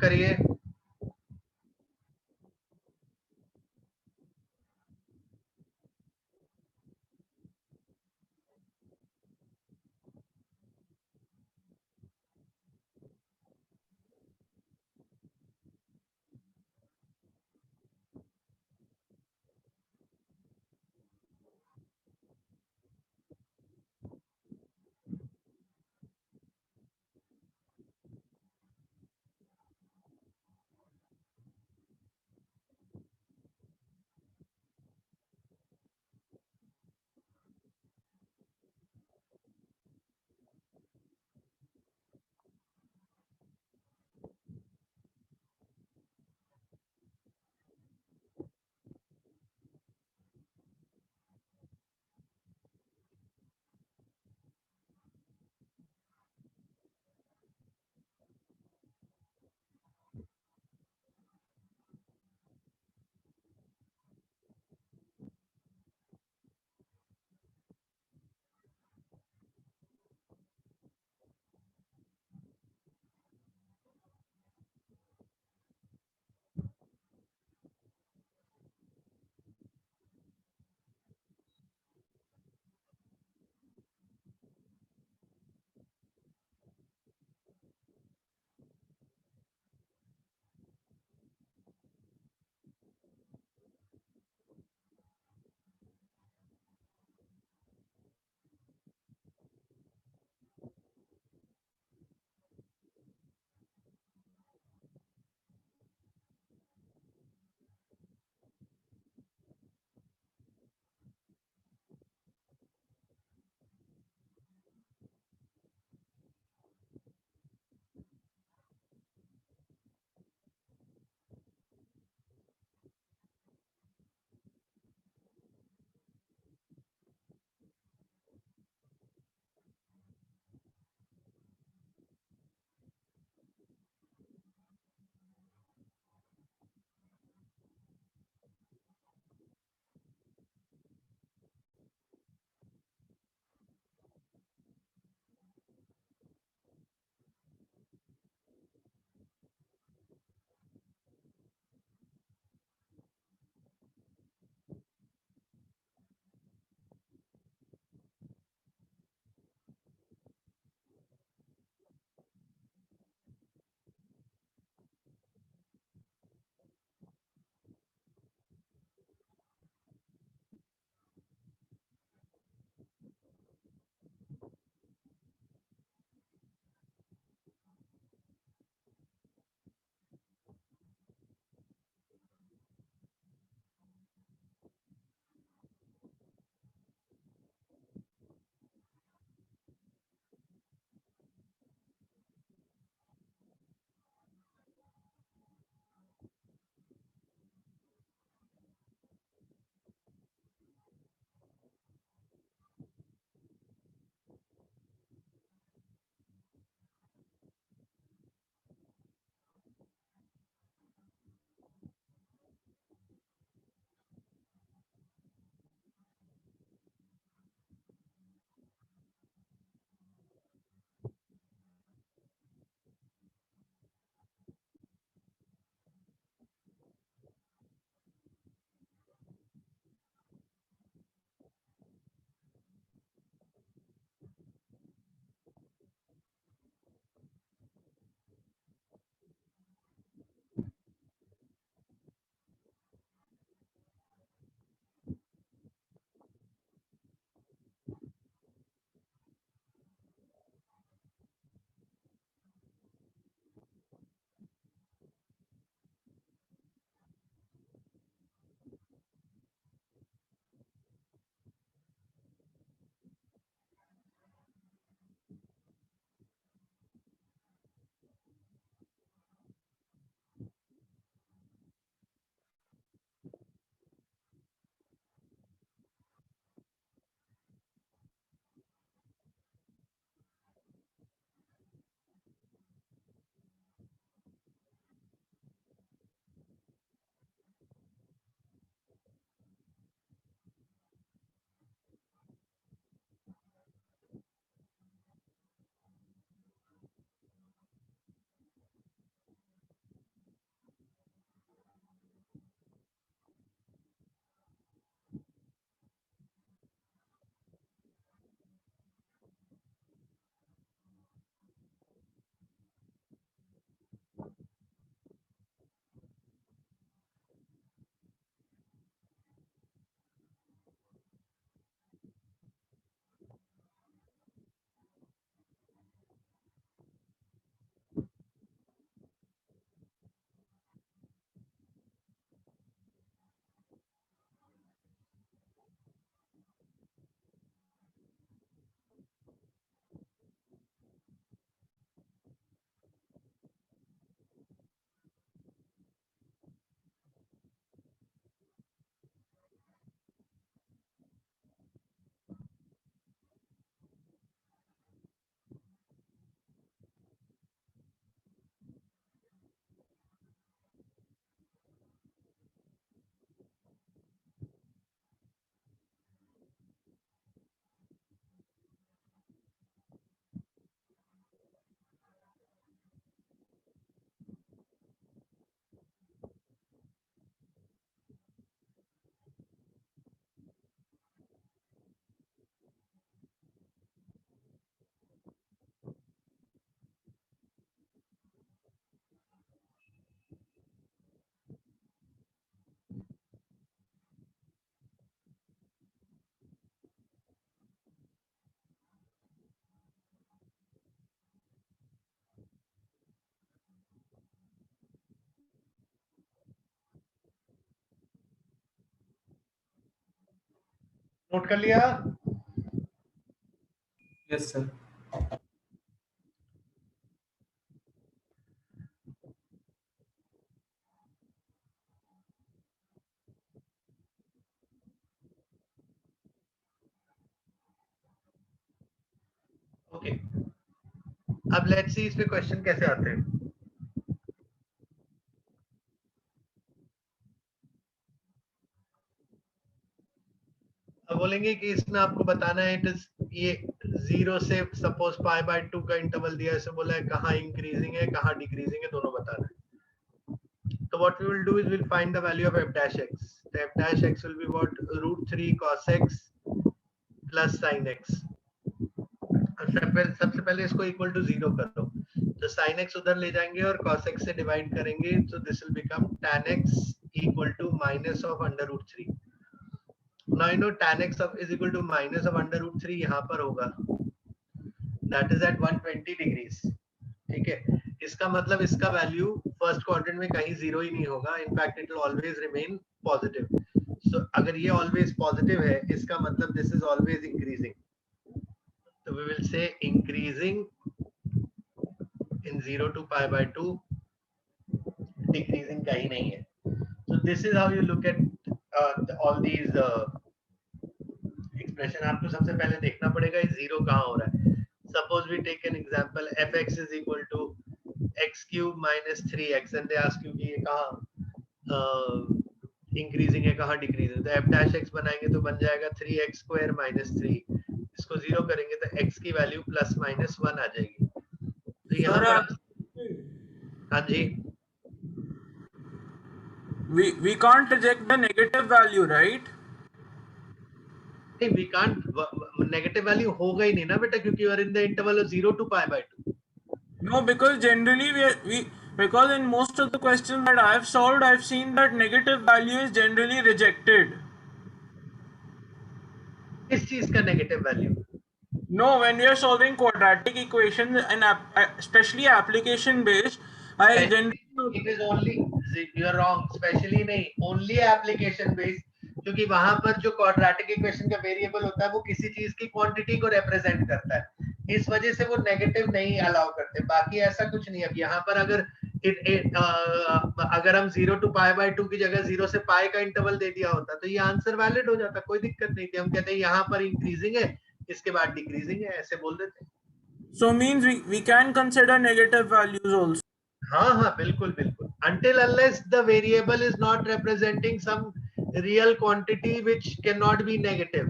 करिए। नोट कर लिया? Yes sir. ओके, अब लेट्स सी इस पे क्वेश्चन कैसे आते हैं। अब बोलेंगे कि इसमें आपको बताना है इट इज ये 0 से सपोज पाई बाय 2 का इंटरवल दिया है, इसे बोला है कहाँ इंक्रीजिंग है कहाँ डिक्रीजिंग है, दोनों बताना है। तो what we will do is we'll find the value of f dash x. The f dash x will be what? root 3 cos x plus sin x. सबसे पहले इसको इक्वल टू 0 कर दो, तो sin x उधर ले जाएंगे और cos x से डिवाइड करेंगे, तो this will become tan x equal to minus of under root 3. Now you know tan x is equal to minus of under root 3 यहाँ पर होगा, that is at 120 degrees. ठीक है, इसका मतलब इसका वैल्यू फर्स्ट क्वाड्रेंट में कहीं जीरो ही नहीं होगा, in fact it will always remain positive. So अगर ये ऑलवेज पॉजिटिव है, इसका मतलब दिस इज ऑलवेज इंक्रीजिंग. तो we will say increasing in 0 to pi by 2, decreasing कहीं नहीं है. So this is how you look at all these expression. आपको सबसे पहले देखना पड़ेगा ये जीरो कहाँ हो रहा है. Suppose we take an example f x is equal to x cube minus 3x and they ask you कि ये कहाँ इंक्रीजिंग है कहाँ डिक्रीजिंग. तो एफ डैश एक्स बनाएंगे तो बन जाएगा 3x स्क्वायर माइनस 3. इसको जीरो करेंगे तो x की वैल्यू प्लस माइनस 1 आ जाएगी. तो यहाँ पर हाँ जी, we can't reject the negative value, right? नहीं वी कांट, नेगेटिव वैल्यू होगा ही नहीं ना बेटा, क्योंकि you are in the interval of 0 to pi by 2. No, because generally we because in most of the questions that I've solved, I've seen that negative value is generally rejected. किस चीज का negative value? No, when we are solving quadratic equations and especially application based, I generally it is only, you are wrong, specially नहीं, only application based. क्योंकि वहां पर जो quadratic equation का variable होता है वो किसी चीज की क्वांटिटी को रिप्रेजेंट करता है, इस वजह से वो नेगेटिव नहीं अलाउ करते, बाकी ऐसा कुछ नहीं. अब यहाँ पर अगर अगर हम 0 to pi by 2 की जगह 0 से पाई का इंटरवल दे दिया होता तो ये आंसर वैलिड हो जाता, कोई दिक्कत नहीं थी. हम कहते हैं यहाँ पर इंक्रीजिंग है, इसके बाद डिक्रीजिंग है, ऐसे बोल देते. so means we can consider negative values also. हाँ हाँ बिल्कुल बिल्कुल, until unless the variable is not representing some real quantity which cannot be negative.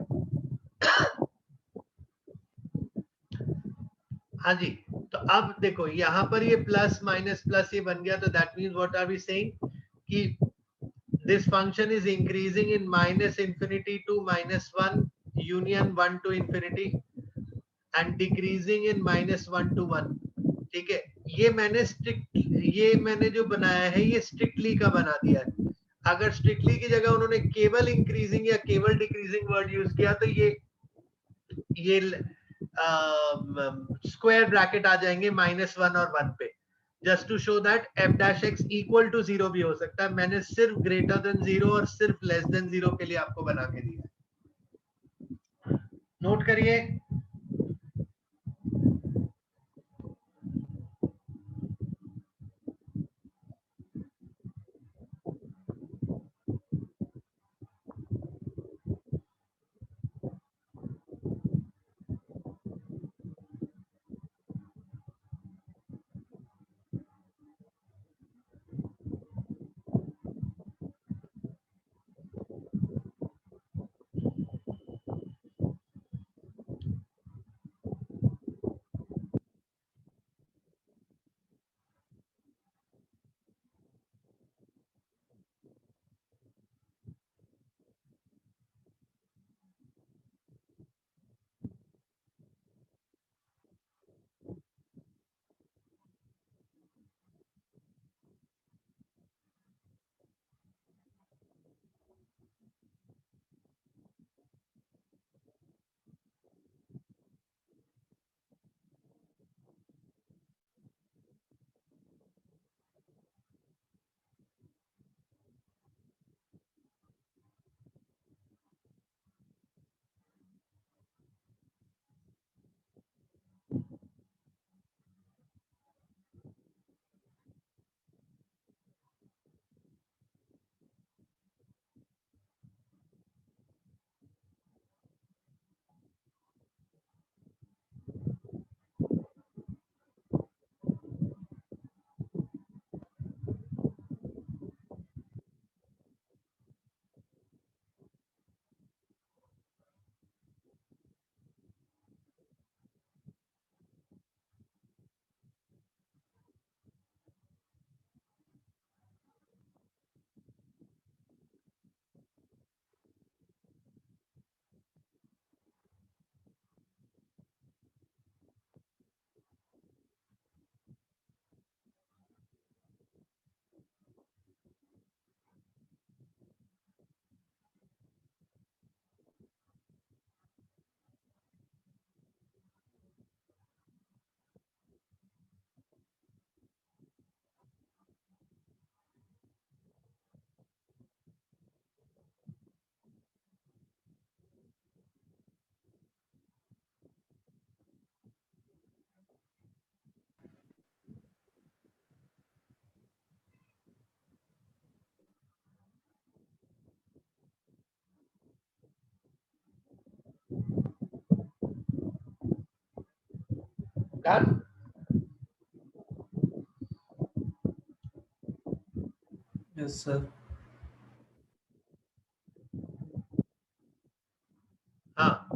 हाँ जी, तो अब देखो यहाँ पर ये प्लस माइनस प्लस ये बन गया, तो that means what are we saying कि this function is increasing in minus infinity to minus 1 union 1 to infinity and decreasing in minus 1 to 1. ठीक है, ये मैंने जो बनाया है ये स्ट्रिक्टली का बना दिया है. अगर स्ट्रिक्टली की जगह उन्होंने केवल इंक्रीजिंग या केवल डिक्रीजिंग वर्ड यूज किया तो ये स्क्वायर ब्रैकेट आ जाएंगे -1 और 1 पे, just to show that f dash x equal to 0 भी हो सकता है. मैंने सिर्फ ग्रेटर देन 0 और सिर्फ लेस देन 0 के लिए आपको बना के दिया. नोट करिए. Done? Yes, sir. हाँ.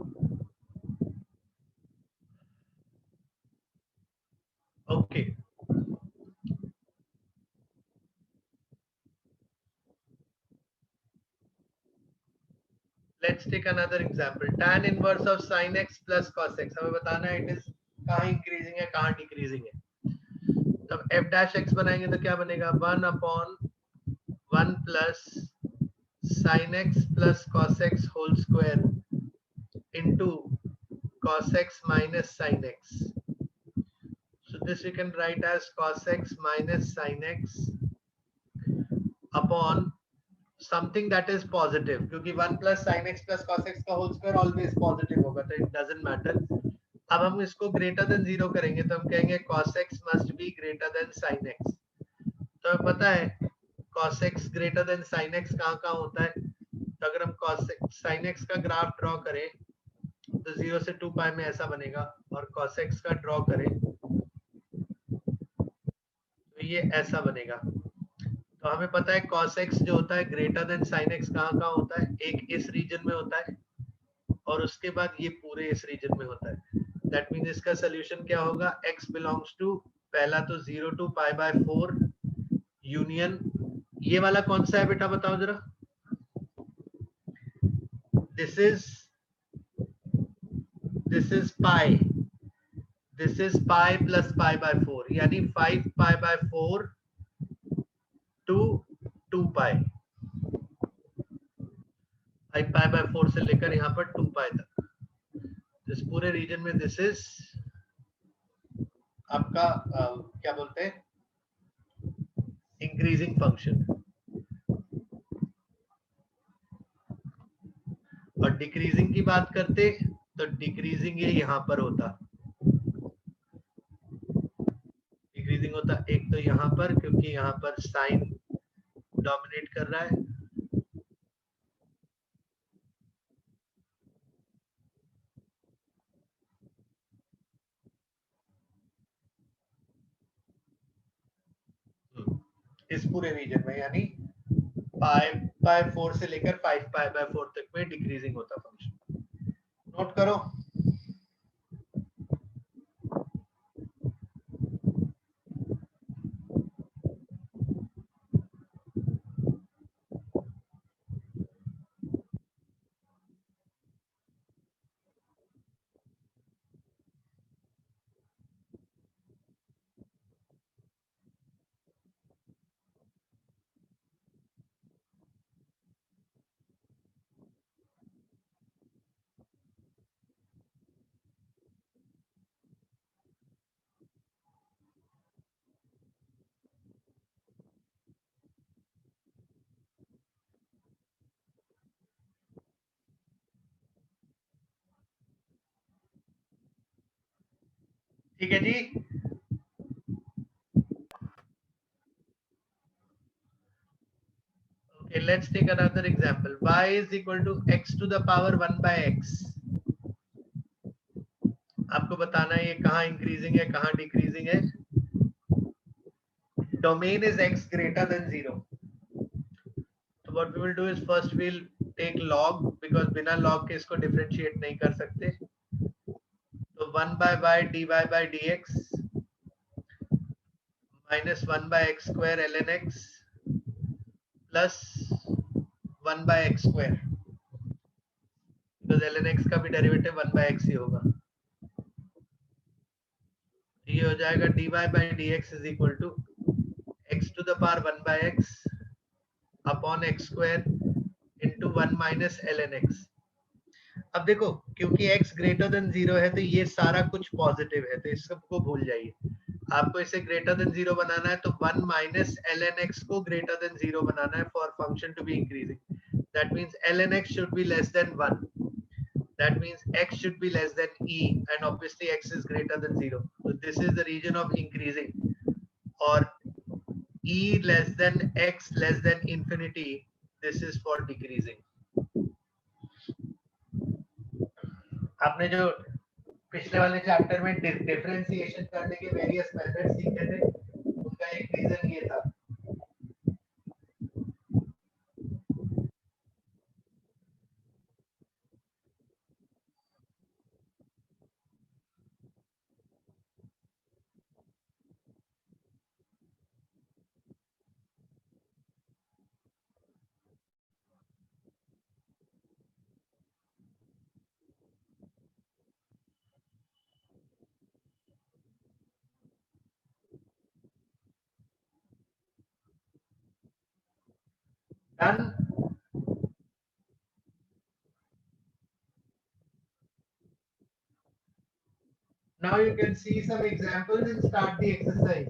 Okay. Let's take another example. Tan inverse of sin x plus cos x. हमें बताना है it is कहाँ increasing है कहाँ decreasing है. तब f dash x बनाएंगे तो क्या बनेगा 1 upon 1 plus sin x plus cos x whole square into cos x minus sin x. So this we can write as cos x minus sin x upon something that is positive, क्योंकि 1 plus sin x plus cos x का whole square always positive होगा, तो it doesn't matter. अब हम इसको greater than 0 करेंगे तो हम कहेंगे cos x must be greater than sin x. तो हमें पता है cos x greater than sin x कहाँ कहाँ होता है. तो अगर हम cos x sin x का ग्राफ ड्रॉ करें तो 0 से 2 पाई में ऐसा बनेगा, और cos x का ड्रॉ करें तो ये ऐसा बनेगा. तो हमें पता है cos x जो होता है ग्रेटर देन sin x कहाँ कहाँ होता है, एक इस रीजन में होता है और उसके बाद ये पूरे इस रीजन में होता है. दैट मींस इसका सॉल्यूशन क्या होगा, x बिलोंग्स टू पहला तो 0 टू पाई बाय 4 यूनियन, ये वाला कौन सा है बेटा बताओ जरा. This is pi, this is pi plus pi by 4, यानी 5 pi by 4 to 2 pi, 5 pi by 4 से लेकर यहाँ पर 2 पाई तक. इस पूरे रीजन में दिस इज आपका क्या बोलते हैं इंक्रीजिंग फंक्शन, और डिक्रीजिंग की बात करते तो डिक्रीजिंग ये यहाँ पर होता, डिक्रीजिंग होता एक तो यहाँ पर क्योंकि यहाँ पर साइन डोमिनेट कर रहा है, इस पूरे रीजन में, यानी पाई बाय 4 से लेकर 5 पाई बाय 4 तक में डिक्रीजिंग होता फंक्शन. नोट करो. ठीक है जी. Okay, let's take another example. Y is equal to x to the power 1 by x. आपको बताना है ये कहाँ इंक्रीजिंग है कहाँ डिक्रीजिंग है. Domain is x greater than 0. So what we will do is first we'll take log, because बिना log के इसको differentiate नहीं कर सकते. तो 1 by y dy by dx minus 1 by x square ln x plus 1 by x square, because ln x का भी derivative 1 by x ही होगा. ये हो जाएगा dy by dx is equal to x to the power 1 by x upon x square into 1 minus ln x. अब देखो क्योंकि x greater than 0 है तो ये सारा कुछ पॉजिटिव है, तो इस सबको भूल जाइए. आपको इसे ग्रेटर देन 0 बनाना है तो 1 माइनस ln x को ग्रेटर देन 0 बनाना है for function to be increasing. That means ln x should be less than 1. That means x should be less than e, and obviously x is greater than 0. So this is the region of increasing, or e less than x less than infinity, this is for decreasing. आपने जो पिछले वाले chapter में differentiation करने के various method सीखे थे, उनका एक रीजन ये था। Done. Now you can see some examples and start the exercise.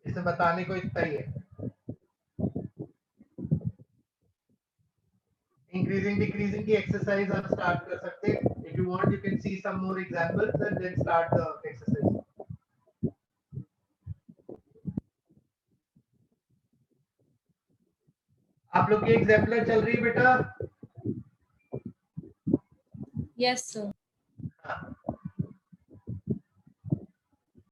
इसे बताने को इतना ही है. Increasing, decreasing की exercise आप start कर सकते हैं. If you want, you can see some more examples and then start the exercise. आप लोग की एग्जाम्पलर चल रही है बेटा? Yes, sir.